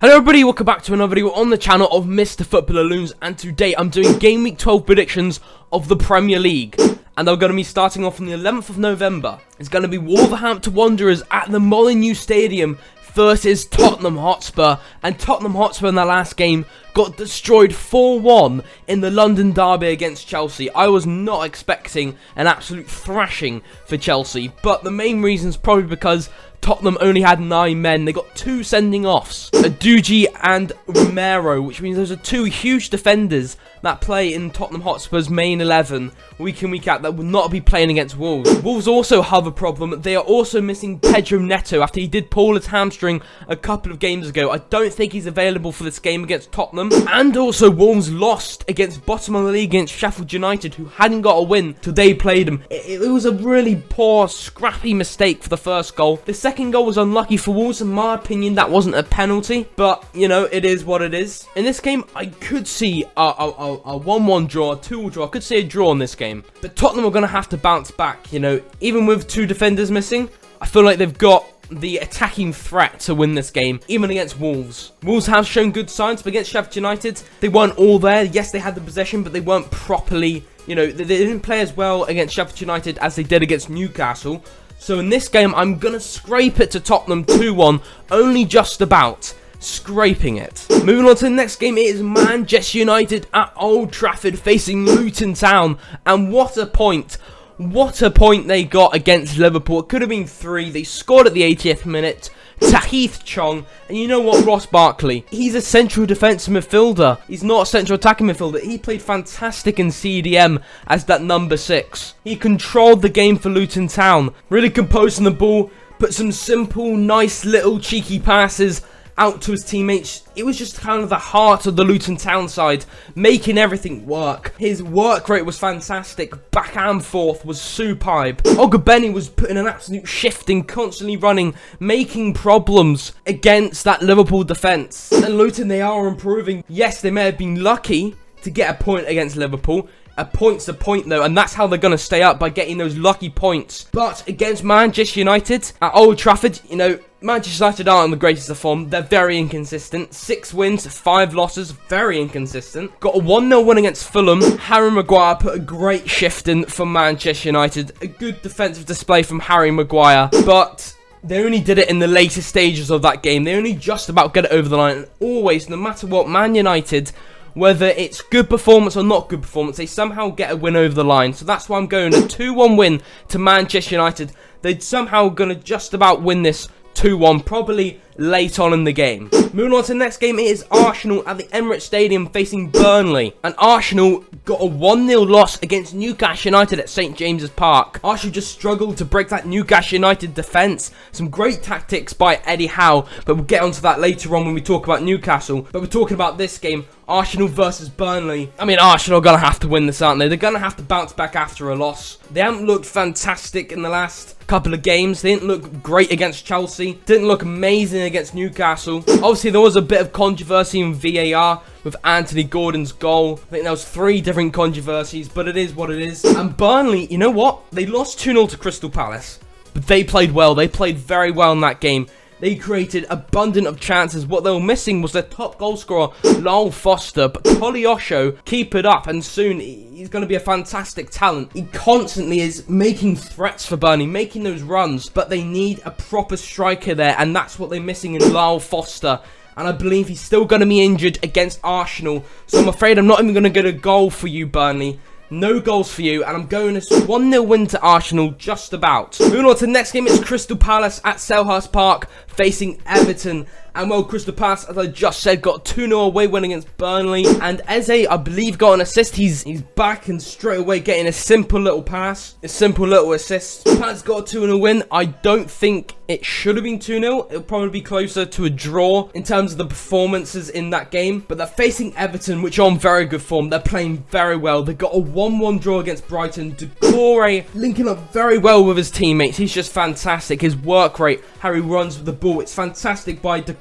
Hello everybody, welcome back to another video on the channel of Mr. Footballer Loons, and today I'm doing Game Week 12 predictions of the Premier League. And I'm going to be starting off on the 11th of November. It's going to be Wolverhampton Wanderers at the Molineux Stadium versus Tottenham Hotspur. And Tottenham Hotspur in their last game got destroyed 4-1 in the London derby against Chelsea. I was not expecting an absolute thrashing for Chelsea, but the main reason is probably because Tottenham only had 9 men. They got 2 sending offs, Aduji and Romero, which means those are 2 huge defenders that play in Tottenham Hotspur's main 11 week in, week out, that will not be playing against Wolves. Wolves also have a problem. They are also missing Pedro Neto after he did pull his hamstring a couple of games ago. I don't think he's available for this game against Tottenham. And also Wolves lost against bottom of the league against Sheffield United, who hadn't got a win till they played them. It was a really poor, scrappy mistake for the first goal. The second goal was unlucky for Wolves. In my opinion, that wasn't a penalty, but you know, it is what it is. In this game, I could see a 1-1 draw, a 2-2 draw. I could see a draw in this game, but Tottenham are going to have to bounce back. You know, even with 2 defenders missing, I feel like they've got the attacking threat to win this game, even against Wolves. Wolves have shown good signs, but against Sheffield United, they weren't all there. Yes, they had the possession, but they weren't properly, you know, they didn't play as well against Sheffield United as they did against Newcastle. So in this game, I'm going to scrape it to Tottenham 2-1, only just about scraping it. Moving on to the next game, it is Manchester United at Old Trafford facing Luton Town, and what a point. What a point they got against Liverpool. It could have been 3. They scored at the 80th minute. Tahith Chong. And you know what? Ross Barkley. He's a central defensive midfielder. He's not a central attacking midfielder. He played fantastic in CDM as that number 6. He controlled the game for Luton Town. Really composing the ball. Put some simple, nice little cheeky passes out to his teammates. It was just kind of the heart of the Luton Town side, making everything work. His work rate was fantastic. Back and forth was superb. Ogbeni was putting an absolute shifting, constantly running, making problems against that Liverpool defence. And Luton, they are improving. Yes, they may have been lucky to get a point against Liverpool. A point's a point though, and that's how they're going to stay up, by getting those lucky points. But against Manchester United at Old Trafford, you know, Manchester United aren't in the greatest of form. They're very inconsistent. 6 wins, 5 losses. Very inconsistent. Got a 1-0 win against Fulham. Harry Maguire put a great shift in for Manchester United. A good defensive display from Harry Maguire. But they only did it in the later stages of that game. They only just about get it over the line. And always, no matter what, Man United, whether it's good performance or not good performance, they somehow get a win over the line. So that's why I'm going a 2-1 win to Manchester United. They're somehow going to just about win this 2-1, probably late on in the game. Moving on to the next game, it is Arsenal at the Emirates Stadium facing Burnley. And Arsenal got a 1-0 loss against Newcastle United at St James's Park. Arsenal just struggled to break that Newcastle United defence. Some great tactics by Eddie Howe, but we'll get onto that later on when we talk about Newcastle. But we're talking about this game, Arsenal versus Burnley. I mean, Arsenal are going to have to win this, aren't they? They're going to have to bounce back after a loss. They haven't looked fantastic in the last couple of games. They didn't look great against Chelsea. Didn't look amazing against Newcastle. Obviously, there was a bit of controversy in VAR with Anthony Gordon's goal. I think there was 3 different controversies, but it is what it is. And Burnley, you know what? They lost 2-0 to Crystal Palace, but they played well. They played very well in that game. They created abundant of chances. What they were missing was their top goal scorer, Lyle Foster. But Koleosho, keep it up, and soon he's going to be a fantastic talent. He constantly is making threats for Burnley, making those runs. But they need a proper striker there, and that's what they're missing in Lyle Foster. And I believe he's still going to be injured against Arsenal. So I'm afraid I'm not even going to get a goal for you, Burnley. No goals for you, and I'm going a 1-0 win to Arsenal, just about. Moving on to the next game, it's Crystal Palace at Selhurst Park facing Everton. And well, Crystal Palace, as I just said, got a 2-0 away win against Burnley. And Eze, I believe, got an assist. He's back and straight away getting a simple little pass. A simple little assist. Palace got a 2-0 win. I don't think it should have been 2-0. It'll probably be closer to a draw in terms of the performances in that game. But they're facing Everton, which are on very good form. They're playing very well. They got a 1-1 draw against Brighton. Decore linking up very well with his teammates. He's just fantastic. His work rate, how he runs with the ball, it's fantastic by Decore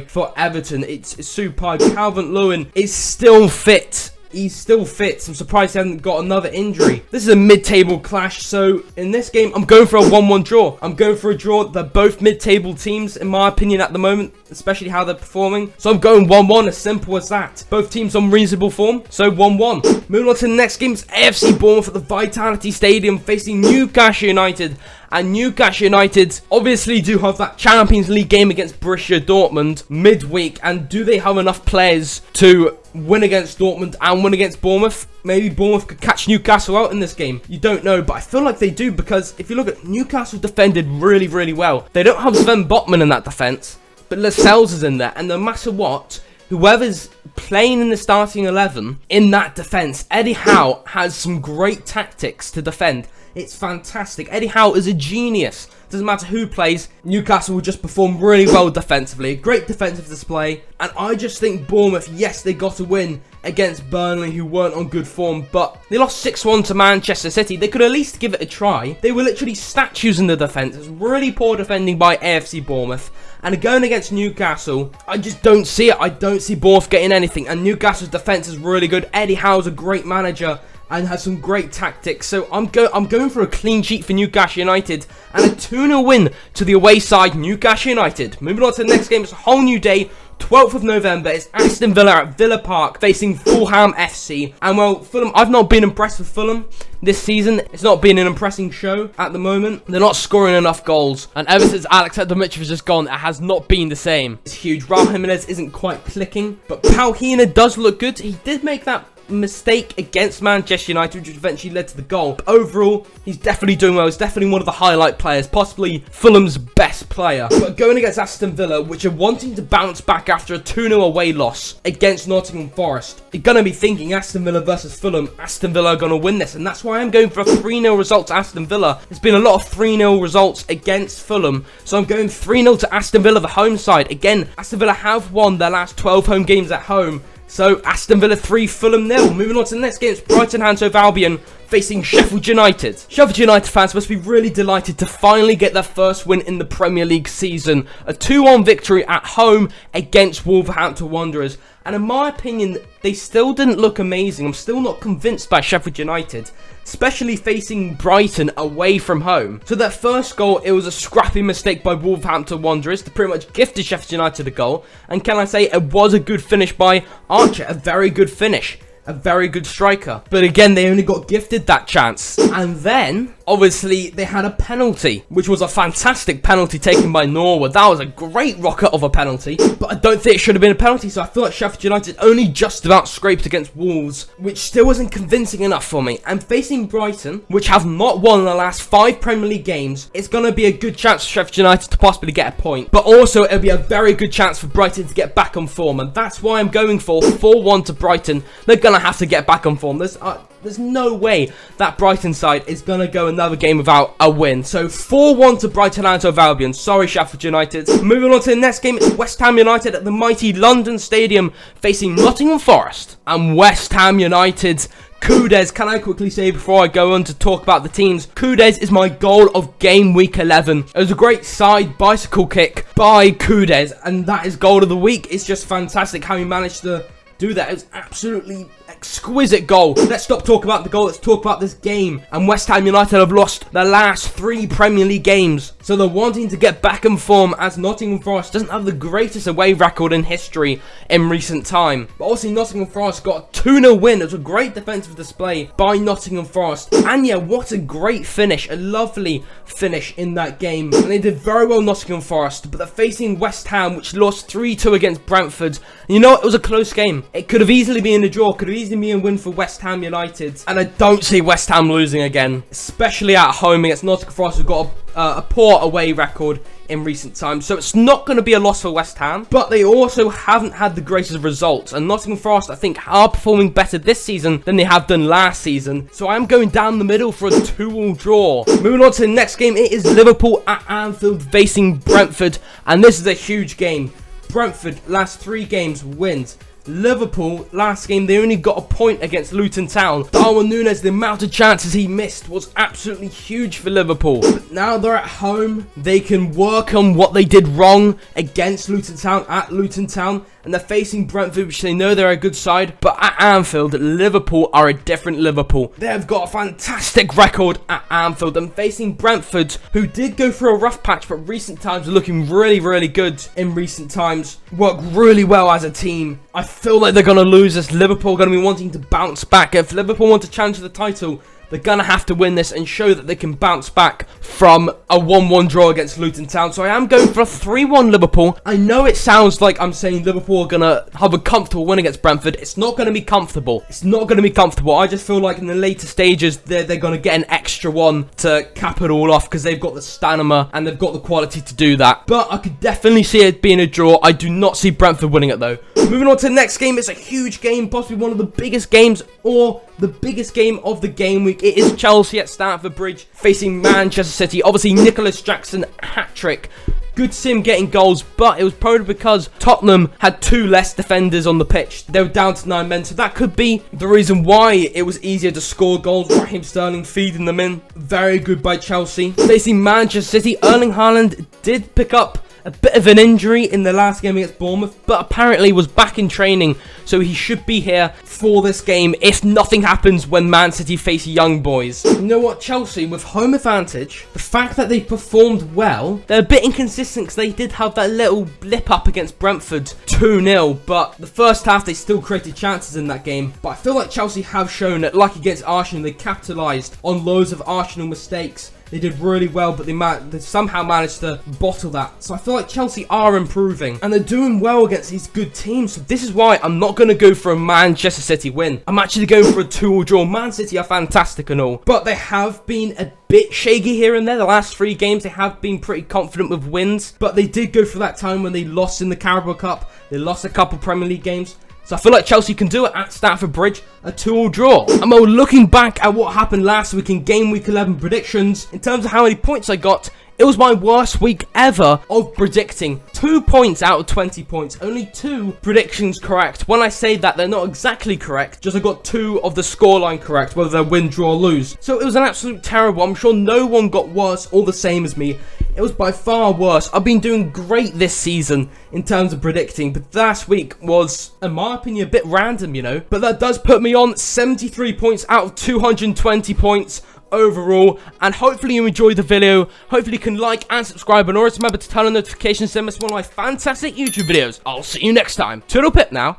for Everton. It's superb. Calvert-Lewin is still fit he's still fit. I'm surprised he hasn't got another injury. This is a mid-table clash, so in this game, I'm going for a 1-1 draw. I'm going for a draw. They're both mid-table teams, in my opinion, at the moment, especially how they're performing. So I'm going 1-1, as simple as that. Both teams on reasonable form, so 1-1. Moving on to the next game, it's AFC Bournemouth at the Vitality Stadium facing Newcastle United. And Newcastle United obviously do have that Champions League game against Borussia Dortmund midweek. And do they have enough players to win against Dortmund and win against Bournemouth? Maybe Bournemouth could catch Newcastle out in this game. You don't know, but I feel like they do, because if you look at Newcastle defended really, really well. They don't have Sven Botman in that defence, but Lascelles is in there. And no matter what, whoever's playing in the starting 11 in that defence, Eddie Howe has some great tactics to defend. It's fantastic. Eddie Howe is a genius. Doesn't matter who plays, Newcastle will just perform really well defensively. A great defensive display. And I just think Bournemouth, yes, they got a win against Burnley, who weren't on good form, but they lost 6-1 to Manchester City. They could at least give it a try. They were literally statues in the defence. It's really poor defending by AFC Bournemouth. And going against Newcastle, I just don't see it. I don't see Bournemouth getting anything. And Newcastle's defence is really good. Eddie Howe's a great manager and has some great tactics. So I'm going for a clean sheet for Newcastle United and a 2-0 win to the away side, Newcastle United. Moving on to the next game, it's a whole new day. 12th of November, it's Aston Villa at Villa Park facing Fulham FC. And well, Fulham, I've not been impressed with Fulham this season. It's not been an impressing show at the moment. They're not scoring enough goals. And ever since Alexander Mitrovic has gone, it has not been the same. It's huge. Raul Jimenez isn't quite clicking, but Paul Hina does look good. He did make that mistake against Manchester United, which eventually led to the goal. But overall, he's definitely doing well. He's definitely one of the highlight players, possibly Fulham's best player. But going against Aston Villa, which are wanting to bounce back after a 2-0 away loss against Nottingham Forest, you're going to be thinking Aston Villa versus Fulham. Aston Villa are going to win this, and that's why I'm going for a 3-0 result to Aston Villa. There's been a lot of 3-0 results against Fulham, so I'm going 3-0 to Aston Villa, the home side. Again, Aston Villa have won their last 12 home games at home. So, Aston Villa 3, Fulham 0. Moving on to the next game, it's Brighton and Hove Albion facing Sheffield United. Sheffield United fans must be really delighted to finally get their first win in the Premier League season. A 2-1 victory at home against Wolverhampton Wanderers. And in my opinion, they still didn't look amazing. I'm still not convinced by Sheffield United, especially facing Brighton away from home. So that first goal, it was a scrappy mistake by Wolverhampton Wanderers to pretty much gift Sheffield United a goal. And can I say, it was a good finish by Archer, a very good finish. A very good striker. But again, they only got gifted that chance. And then, obviously, they had a penalty, which was a fantastic penalty taken by Norwood. That was a great rocket of a penalty. But I don't think it should have been a penalty, so I feel like Sheffield United only just about scraped against Wolves, which still wasn't convincing enough for me. And facing Brighton, which have not won in the last 5 Premier League games, it's going to be a good chance for Sheffield United to possibly get a point. But also, it'll be a very good chance for Brighton to get back on form. And that's why I'm going for 4-1 to Brighton. They're going to have to get back on form. There's no way that Brighton side is going to go another game without a win. So 4-1 to Brighton and Hove Albion. Sorry, Sheffield United. Moving on to the next game, it's West Ham United at the mighty London Stadium facing Nottingham Forest. And West Ham United, Kudus, can I quickly say before I go on to talk about the teams, Kudus is my goal of game week 11. It was a great side bicycle kick by Kudus, and that is goal of the week. It's just fantastic how he managed to do that. It was absolutely exquisite goal. Let's stop talking about the goal. Let's talk about this game. And West Ham United have lost their last 3 Premier League games. So they're wanting to get back in form, as Nottingham Forest doesn't have the greatest away record in history in recent time. But also Nottingham Forest got a 2-0 win. It was a great defensive display by Nottingham Forest. And yeah, what a great finish. A lovely finish in that game. And they did very well, Nottingham Forest. But they're facing West Ham, which lost 3-2 against Brentford. And you know what? It was a close game. It could have easily been a draw. Could have easily been a win for West Ham United. And I don't see West Ham losing again. Especially at home against Nottingham Forest, who've got a poor away record in recent times. So it's not going to be a loss for West Ham. But they also haven't had the greatest of results. And Nottingham Forest, I think, are performing better this season than they have done last season. So I'm going down the middle for a 2-2 draw. Moving on to the next game, it is Liverpool at Anfield facing Brentford. And this is a huge game. Brentford, last 3 games, wins. Liverpool, last game, they only got a point against Luton Town. Darwin Núñez, the amount of chances he missed was absolutely huge for Liverpool. But now they're at home, they can work on what they did wrong against Luton Town at Luton Town. and they're facing Brentford, which they know they're a good side. But at Anfield, Liverpool are a different Liverpool. They have got a fantastic record at Anfield, and facing Brentford, who did go through a rough patch, but recent times are looking really, really good in recent times. Work really well as a team. I feel like they're going to lose this. Liverpool are going to be wanting to bounce back. If Liverpool want to challenge the title, they're going to have to win this and show that they can bounce back from a 1-1 draw against Luton Town. So I am going for a 3-1 Liverpool. I know it sounds like I'm saying Liverpool are going to have a comfortable win against Brentford. It's not going to be comfortable. It's not going to be comfortable. I just feel like in the later stages, they're going to get an extra one to cap it all off because they've got the stamina and they've got the quality to do that. But I could definitely see it being a draw. I do not see Brentford winning it though. Moving on to the next game. It's a huge game, possibly one of the biggest games or the biggest game of the game week. It is Chelsea at Stamford Bridge facing Manchester City. Obviously, Nicholas Jackson hat-trick. Good to see him getting goals, but it was probably because Tottenham had 2 less defenders on the pitch. They were down to 9 men, so that could be the reason why it was easier to score goals. Raheem Sterling feeding them in. Very good by Chelsea. Facing Manchester City, Erling Haaland did pick up a bit of an injury in the last game against Bournemouth, but apparently was back in training, so he should be here for this game if nothing happens when Man City face young boys. You know what, Chelsea, with home advantage, the fact that they performed well, they're a bit inconsistent because they did have that little blip up against Brentford 2-0, but the first half they still created chances in that game. But I feel like Chelsea have shown that, like against Arsenal, they capitalised on loads of Arsenal mistakes. They did really well, but they somehow managed to bottle that. So I feel like Chelsea are improving, and they're doing well against these good teams. So this is why I'm not going to go for a Manchester City win. I'm actually going for a 2-2 draw. Man City are fantastic and all, but they have been a bit shaky here and there. The last 3 games, they have been pretty confident with wins, but they did go for that time when they lost in the Carabao Cup. They lost a couple Premier League games. So I feel like Chelsea can do it at Stamford Bridge, a 2-2 draw. And well, looking back at what happened last week in Game Week 11 predictions, in terms of how many points I got, it was my worst week ever of predicting. 2 points out of 20 points. Only 2 predictions correct. When I say that, they're not exactly correct. Just I got 2 of the scoreline correct, whether they're win, draw, or lose. So it was an absolute terrible. I'm sure no one got worse or the same as me. It was by far worse. I've been doing great this season in terms of predicting, but last week was, in my opinion, a bit random, you know. But that does put me on 73 points out of 220 points overall, and hopefully you enjoyed the video. Hopefully you can like and subscribe, and always remember to turn on notifications to miss one of my fantastic YouTube videos. I'll see you next time. Toodle pip now.